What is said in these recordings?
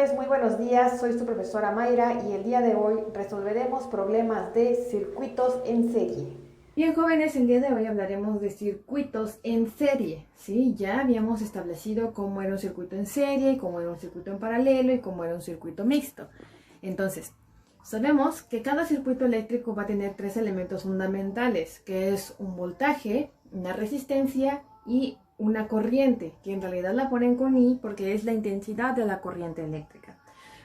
jóvenes? Muy buenos días, soy su profesora Mayra y el día de hoy resolveremos problemas de circuitos en serie. Bien, jóvenes, el día de hoy hablaremos de circuitos en serie, ¿sí? Ya habíamos establecido cómo era un circuito en serie, cómo era un circuito en paralelo y cómo era un circuito mixto. Entonces, sabemos que cada circuito eléctrico va a tener tres elementos fundamentales, que es un voltaje, una resistencia y una corriente, que en realidad la ponen con I porque es la intensidad de la corriente eléctrica.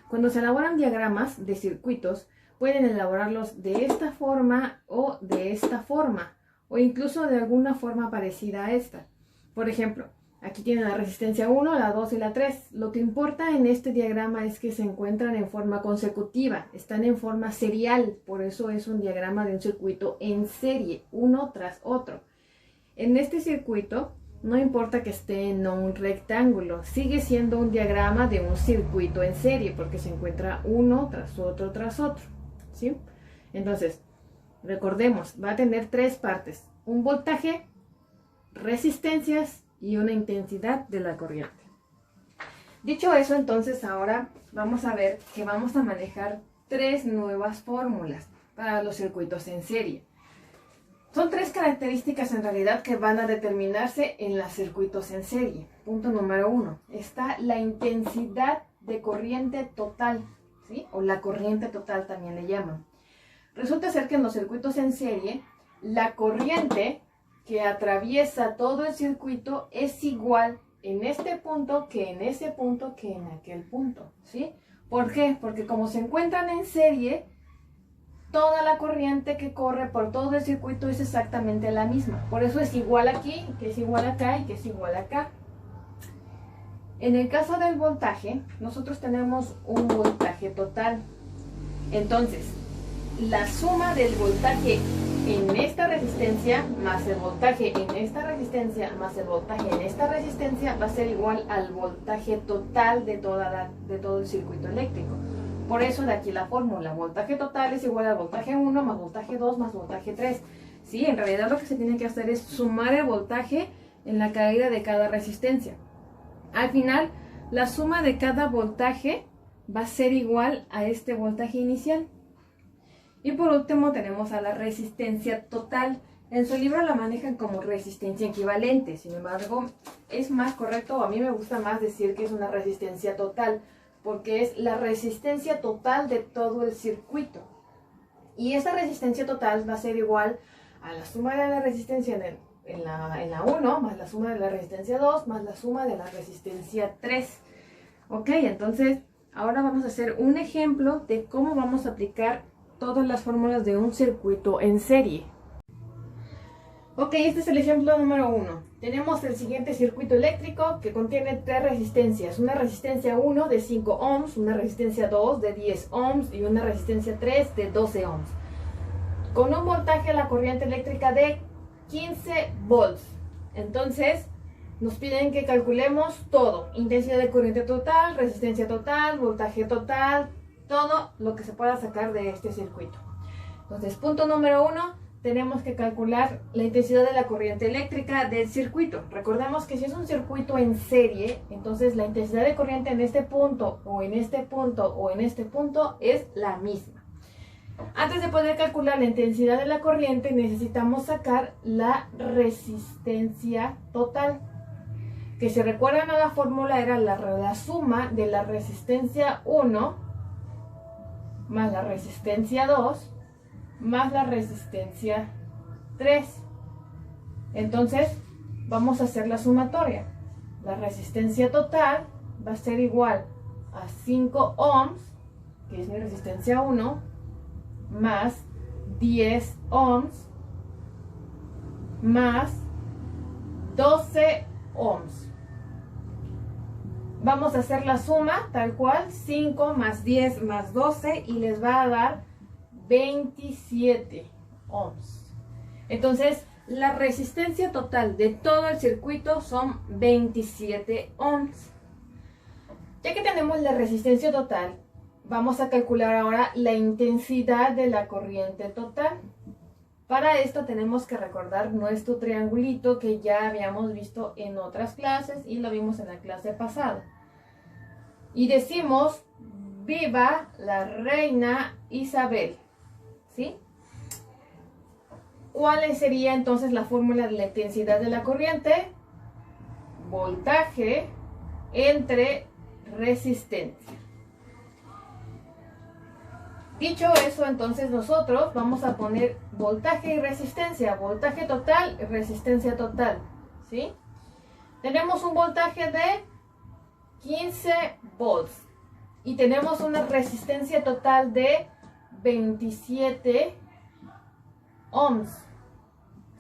Cuando se elaboran diagramas de circuitos, pueden elaborarlos de esta forma o de esta forma, o incluso de alguna forma parecida a esta. Por ejemplo, aquí tienen la resistencia 1, la 2 y la 3. Lo que importa en este diagrama es que se encuentran en forma consecutiva, están en forma serial, por eso es un diagrama de un circuito en serie, uno tras otro. En este circuito, no importa que esté en un rectángulo, sigue siendo un diagrama de un circuito en serie, porque se encuentra uno tras otro tras otro, ¿sí? Entonces, recordemos, va a tener tres partes: un voltaje, resistencias y una intensidad de la corriente. Dicho eso, entonces ahora vamos a ver que vamos a manejar tres nuevas fórmulas para los circuitos en serie. Son tres características en realidad que van a determinarse en los circuitos en serie. Punto número 1. Está la intensidad de corriente total, ¿sí? O la corriente total también le llaman. Resulta ser que en los circuitos en serie, la corriente que atraviesa todo el circuito es igual en este punto que en ese punto que en aquel punto, ¿sí? ¿Por qué? Porque como se encuentran en serie, toda la corriente que corre por todo el circuito es exactamente la misma. Por eso es igual aquí, que es igual acá y que es igual acá. En el caso del voltaje, nosotros tenemos un voltaje total. Entonces, la suma del voltaje en esta resistencia más el voltaje en esta resistencia más el voltaje en esta resistencia va a ser igual al voltaje total de todo el circuito eléctrico. Por eso de aquí la fórmula: voltaje total es igual al voltaje 1 más voltaje 2 más voltaje 3. Sí, en realidad lo que se tiene que hacer es sumar el voltaje en la caída de cada resistencia. Al final, la suma de cada voltaje va a ser igual a este voltaje inicial. Y por último tenemos a la resistencia total. En su libro la manejan como resistencia equivalente. Sin embargo, es más correcto, o a mí me gusta más decir que es una resistencia total, porque es la resistencia total de todo el circuito. Y esa resistencia total va a ser igual a la suma de la resistencia en la 1, más la suma de la resistencia 2, más la suma de la resistencia 3. Ok, entonces ahora vamos a hacer un ejemplo de cómo vamos a aplicar todas las fórmulas de un circuito en serie. Ok, este es el ejemplo número 1. Tenemos el siguiente circuito eléctrico que contiene tres resistencias. Una resistencia 1 de 5 ohms, una resistencia 2 de 10 ohms y una resistencia 3 de 12 ohms. Con un voltaje a la corriente eléctrica de 15 volts. Entonces, nos piden que calculemos todo: intensidad de corriente total, resistencia total, voltaje total, todo lo que se pueda sacar de este circuito. Entonces, punto número 1. Tenemos que calcular la intensidad de la corriente eléctrica del circuito. Recordemos que si es un circuito en serie, entonces la intensidad de corriente en este punto, o en este punto, o en este punto es la misma. Antes de poder calcular la intensidad de la corriente, necesitamos sacar la resistencia total, que si recuerdan a la fórmula era la suma de la resistencia 1 más la resistencia 2 más la resistencia 3. Entonces vamos a hacer la sumatoria. La resistencia total va a ser igual a 5 ohms, que es mi resistencia 1, más 10 ohms más 12 ohms. Vamos a hacer la suma tal cual: 5 más 10 más 12, y les va a dar 27 ohms. Entonces, la resistencia total de todo el circuito son 27 ohms. Ya que tenemos la resistencia total, vamos a calcular ahora la intensidad de la corriente total. Para esto tenemos que recordar nuestro triangulito que ya habíamos visto en otras clases y lo vimos en la clase pasada. y decimos viva la reina Isabel, ¿sí? ¿Cuál sería entonces la fórmula de la intensidad de la corriente? Voltaje entre resistencia. Dicho eso, entonces nosotros vamos a poner voltaje y resistencia. Voltaje total y resistencia total, ¿sí? Tenemos un voltaje de 15 volts y tenemos una resistencia total de 27 ohms,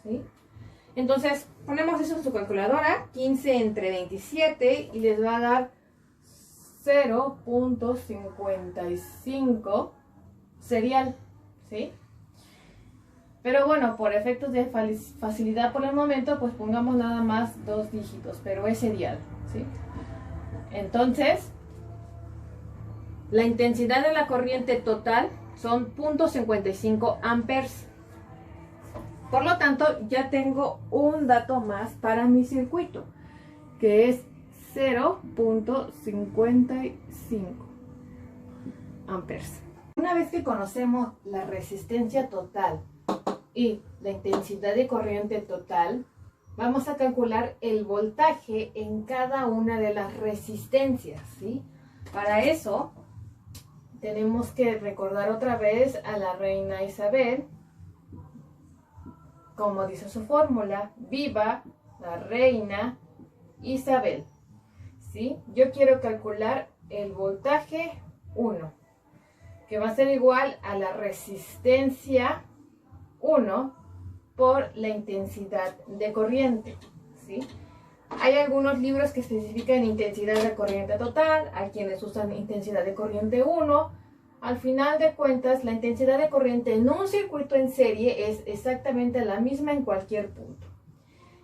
¿sí? Entonces ponemos eso en su calculadora, 15 entre 27, y les va a dar 0.55 serial, ¿sí? Pero bueno, por efectos de facilidad por el momento, pues pongamos nada más 2 dígitos, pero es serial, ¿sí? Entonces, la intensidad de la corriente total son 0.55 amperes. Por lo tanto, ya tengo un dato más para mi circuito, que es 0.55 amperes. Una vez que conocemos la resistencia total y la intensidad de corriente total, vamos a calcular el voltaje en cada una de las resistencias, ¿sí? Para eso, tenemos que recordar otra vez a la reina Isabel. Como dice su fórmula, viva la reina Isabel, ¿sí? Yo quiero calcular el voltaje 1, que va a ser igual a la resistencia 1 por la intensidad de corriente, ¿sí? Hay algunos libros que especifican intensidad de corriente total, hay quienes usan intensidad de corriente 1. Al final de cuentas, la intensidad de corriente en un circuito en serie es exactamente la misma en cualquier punto.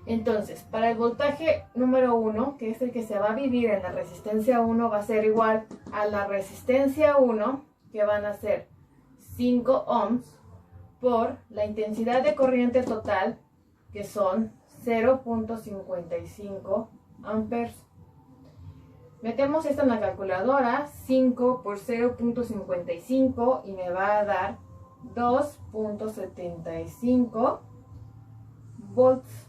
Entonces, para el voltaje número 1, que es el que se va a vivir en la resistencia 1, va a ser igual a la resistencia 1, que van a ser 5 ohms, por la intensidad de corriente total, que son 0.55 amperes. Metemos esto en la calculadora, 5 por 0.55, y me va a dar 2.75 volts,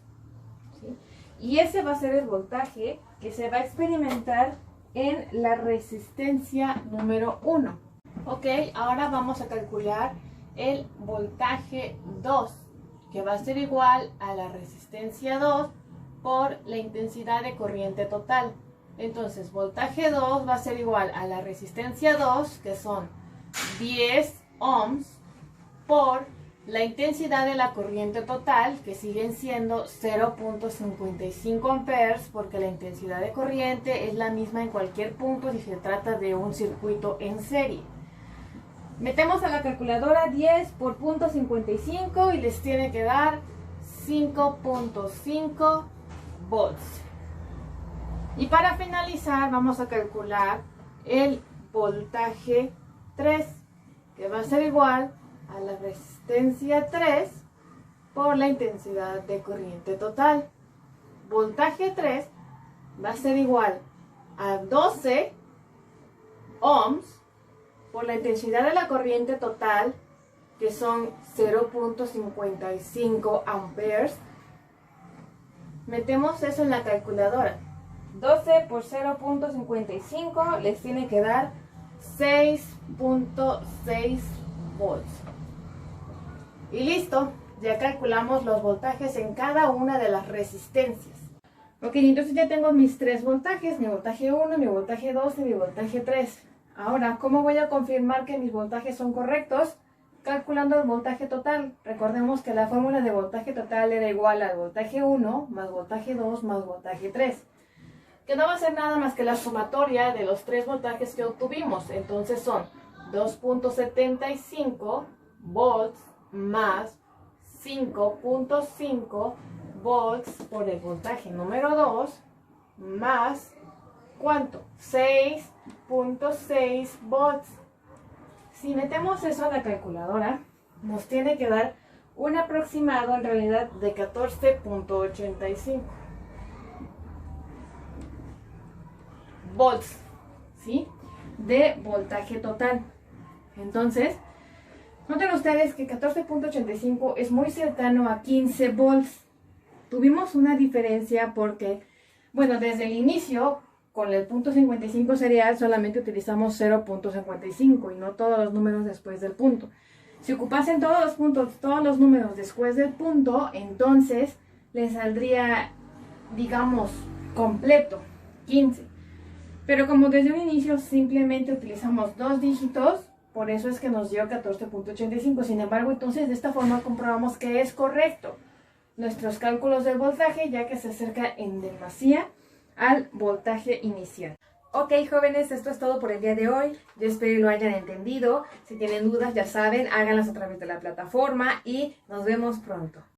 ¿sí? Y ese va a ser el voltaje que se va a experimentar en la resistencia número 1. Ok, ahora vamos a calcular el voltaje 2, que va a ser igual a la resistencia 2 por la intensidad de corriente total. Entonces, voltaje 2 va a ser igual a la resistencia 2, que son 10 ohms, por la intensidad de la corriente total, que siguen siendo 0.55 amperes, porque la intensidad de corriente es la misma en cualquier punto si se trata de un circuito en serie. Metemos a la calculadora 10 por 0.55 y les tiene que dar 5.5 volts. Y para finalizar vamos a calcular el voltaje 3, que va a ser igual a la resistencia 3 por la intensidad de corriente total. Voltaje 3 va a ser igual a 12 ohms por la intensidad de la corriente total, que son 0.55 amperes. Metemos eso en la calculadora. 12 por 0.55 les tiene que dar 6.6 volts. Y listo, ya calculamos los voltajes en cada una de las resistencias. Ok, entonces ya tengo mis 3 voltajes, mi voltaje 1, mi voltaje 2 y mi voltaje 3. Ahora, ¿cómo voy a confirmar que mis voltajes son correctos? Calculando el voltaje total. Recordemos que la fórmula de voltaje total era igual al voltaje 1 más voltaje 2 más voltaje 3. Que no va a ser nada más que la sumatoria de los 3 voltajes que obtuvimos. Entonces son 2.75 volts más 5.5 volts por el voltaje número 2 más, ¿cuánto? 6.6 volts. Si metemos eso a la calculadora, nos tiene que dar un aproximado en realidad de 14.85 volts, ¿sí? De voltaje total. Entonces, noten ustedes que 14.85 es muy cercano a 15 volts. Tuvimos una diferencia porque, bueno, desde el inicio, con el punto 55 serial, solamente utilizamos 0.55 y no todos los números después del punto. Si ocupasen todos los puntos, todos los números después del punto, entonces les saldría, digamos, completo, 15. Pero como desde un inicio simplemente utilizamos 2 dígitos, por eso es que nos dio 14.85. Sin embargo, entonces de esta forma comprobamos que es correcto nuestros cálculos del voltaje, ya que se acerca en demasía al voltaje inicial. Ok, jóvenes, esto es todo por el día de hoy. Yo espero que lo hayan entendido. Si tienen dudas, ya saben, háganlas a través de la plataforma y nos vemos pronto.